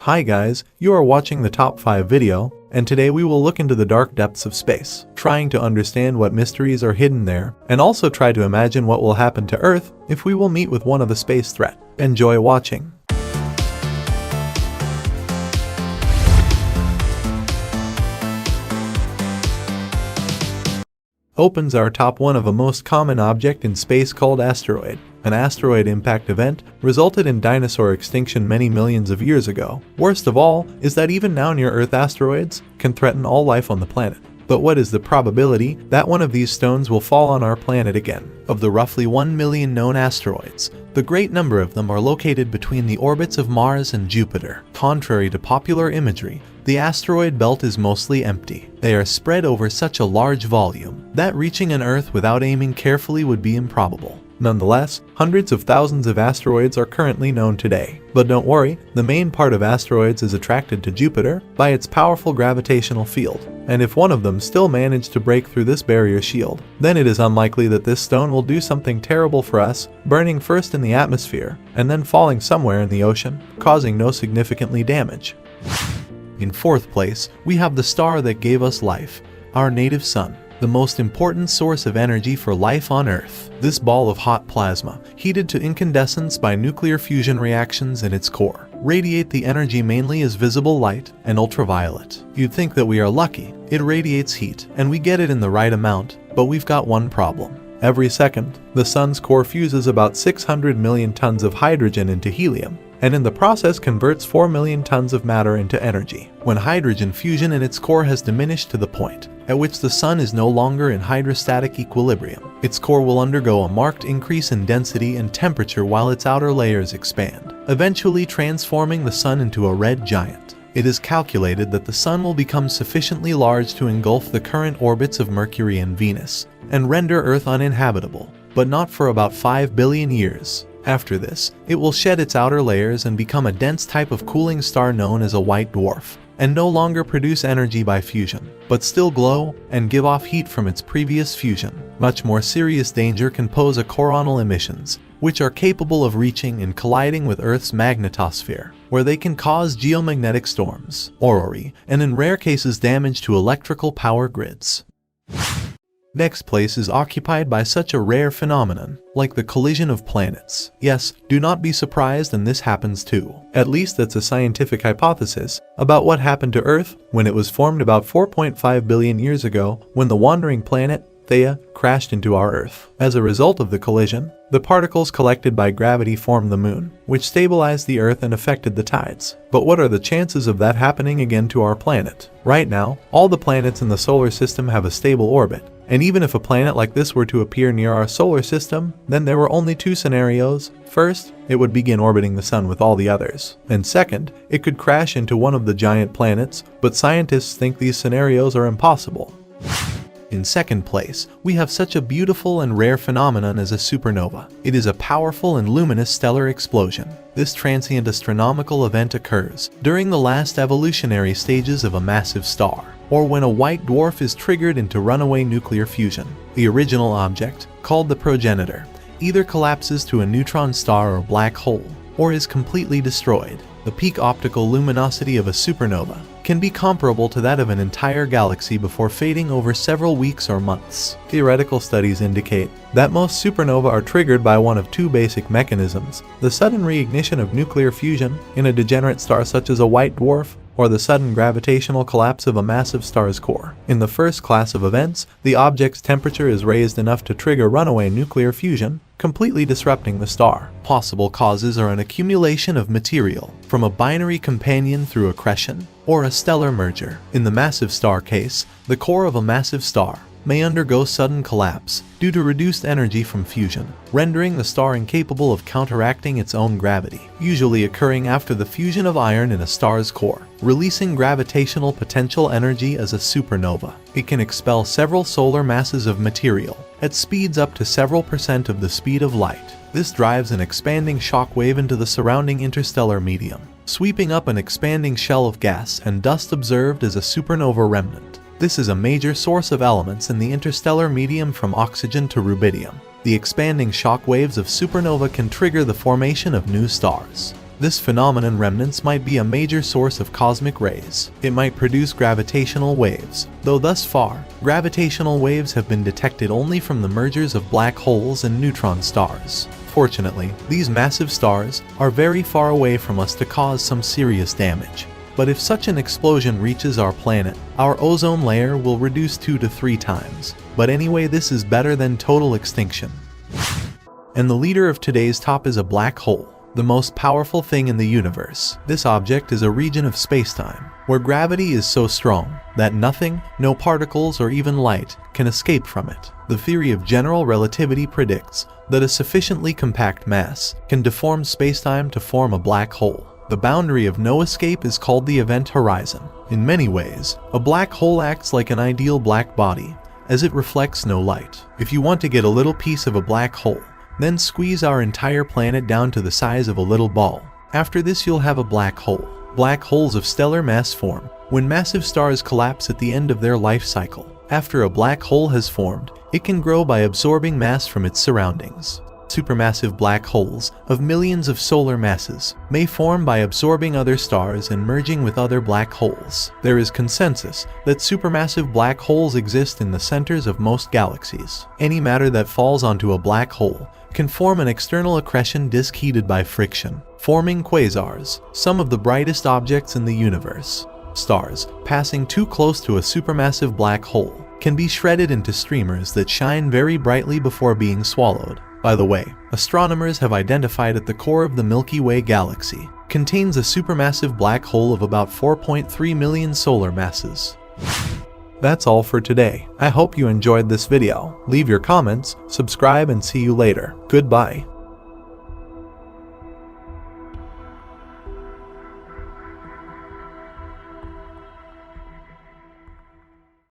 Hi guys, you are watching the top 5 video, and today we will look into the dark depths of space, trying to understand what mysteries are hidden there, and also try to imagine what will happen to Earth if we will meet with one of the space threat. Enjoy watching. Opens our top 1 of a most common object in space called asteroid. An asteroid impact event resulted in dinosaur extinction many millions of years ago. Worst of all is that even now near-Earth asteroids can threaten all life on the planet. But what is the probability that one of these stones will fall on our planet again? Of the roughly 1 million known asteroids, the great number of them are located between the orbits of Mars and Jupiter. Contrary to popular imagery, the asteroid belt is mostly empty. They are spread over such a large volume that reaching an Earth without aiming carefully would be improbable. Nonetheless, hundreds of thousands of asteroids are currently known today. But don't worry, the main part of asteroids is attracted to Jupiter by its powerful gravitational field. And if one of them still managed to break through this barrier shield, then it is unlikely that this stone will do something terrible for us, burning first in the atmosphere and then falling somewhere in the ocean, causing no significantly damage. In fourth place, we have the star that gave us life, our native sun, the most important source of energy for life on Earth. This ball of hot plasma, heated to incandescence by nuclear fusion reactions in its core, radiate the energy mainly as visible light and ultraviolet. You'd think that we are lucky, it radiates heat, and we get it in the right amount, but we've got one problem. Every second, the sun's core fuses about 600 million tons of hydrogen into helium, and in the process converts 4 million tons of matter into energy. When hydrogen fusion in its core has diminished to the point at which the sun is no longer in hydrostatic equilibrium, its core will undergo a marked increase in density and temperature while its outer layers expand, eventually transforming the sun into a red giant. It is calculated that the sun will become sufficiently large to engulf the current orbits of Mercury and Venus, and render Earth uninhabitable, but not for about 5 billion years. After this, it will shed its outer layers and become a dense type of cooling star known as a white dwarf, and no longer produce energy by fusion, but still glow and give off heat from its previous fusion. Much more serious danger can pose coronal emissions, which are capable of reaching and colliding with Earth's magnetosphere, where they can cause geomagnetic storms, aurorae, and in rare cases damage to electrical power grids. Next place is occupied by such a rare phenomenon, like the collision of planets. Yes, do not be surprised, and this happens too. At least that's a scientific hypothesis about what happened to Earth when it was formed about 4.5 billion years ago, when the wandering planet Theia crashed into our Earth. As a result of the collision, the particles collected by gravity formed the moon, which stabilized the Earth and affected the tides. But what are the chances of that happening again to our planet? Right now, all the planets in the solar system have a stable orbit. And even if a planet like this were to appear near our solar system, then there were only 2 scenarios. First, it would begin orbiting the sun with all the others. And second, it could crash into one of the giant planets, but scientists think these scenarios are impossible. In second place, we have such a beautiful and rare phenomenon as a supernova. It is a powerful and luminous stellar explosion. This transient astronomical event occurs during the last evolutionary stages of a massive star, or when a white dwarf is triggered into runaway nuclear fusion. The original object, called the progenitor, either collapses to a neutron star or black hole, or is completely destroyed. The peak optical luminosity of a supernova can be comparable to that of an entire galaxy before fading over several weeks or months. Theoretical studies indicate that most supernovae are triggered by one of 2 basic mechanisms: the sudden reignition of nuclear fusion in a degenerate star such as a white dwarf, or the sudden gravitational collapse of a massive star's core. In the first class of events, the object's temperature is raised enough to trigger runaway nuclear fusion, completely disrupting the star. Possible causes are an accumulation of material from a binary companion through accretion, or a stellar merger. In the massive star case, the core of a massive star may undergo sudden collapse due to reduced energy from fusion, rendering the star incapable of counteracting its own gravity, usually occurring after the fusion of iron in a star's core, releasing gravitational potential energy as a supernova. It can expel several solar masses of material at speeds up to several % of the speed of light. This drives an expanding shock wave into the surrounding interstellar medium, sweeping up an expanding shell of gas and dust observed as a supernova remnant. This is a major source of elements in the interstellar medium from oxygen to rubidium. The expanding shock waves of supernova can trigger the formation of new stars. This phenomenon remnants might be a major source of cosmic rays. It might produce gravitational waves, though thus far, gravitational waves have been detected only from the mergers of black holes and neutron stars. Fortunately, these massive stars are very far away from us to cause some serious damage. But if such an explosion reaches our planet, our ozone layer will reduce 2 to 3 times. But anyway, this is better than total extinction. And the leader of today's top is a black hole, the most powerful thing in the universe. This object is a region of spacetime, where gravity is so strong that nothing, no particles or even light, can escape from it. The theory of general relativity predicts that a sufficiently compact mass can deform spacetime to form a black hole. The boundary of no escape is called the event horizon. In many ways, a black hole acts like an ideal black body, as it reflects no light. If you want to get a little piece of a black hole, then squeeze our entire planet down to the size of a little ball. After this, you'll have a black hole. Black holes of stellar mass form when massive stars collapse at the end of their life cycle. After a black hole has formed, it can grow by absorbing mass from its surroundings. Supermassive black holes of millions of solar masses may form by absorbing other stars and merging with other black holes. There is consensus that supermassive black holes exist in the centers of most galaxies. Any matter that falls onto a black hole can form an external accretion disk heated by friction, forming quasars, some of the brightest objects in the universe. Stars passing too close to a supermassive black hole can be shredded into streamers that shine very brightly before being swallowed. By the way, astronomers have identified at the core of the Milky Way galaxy contains a supermassive black hole of about 4.3 million solar masses. That's all for today. I hope you enjoyed this video. Leave your comments, subscribe, and see you later. Goodbye.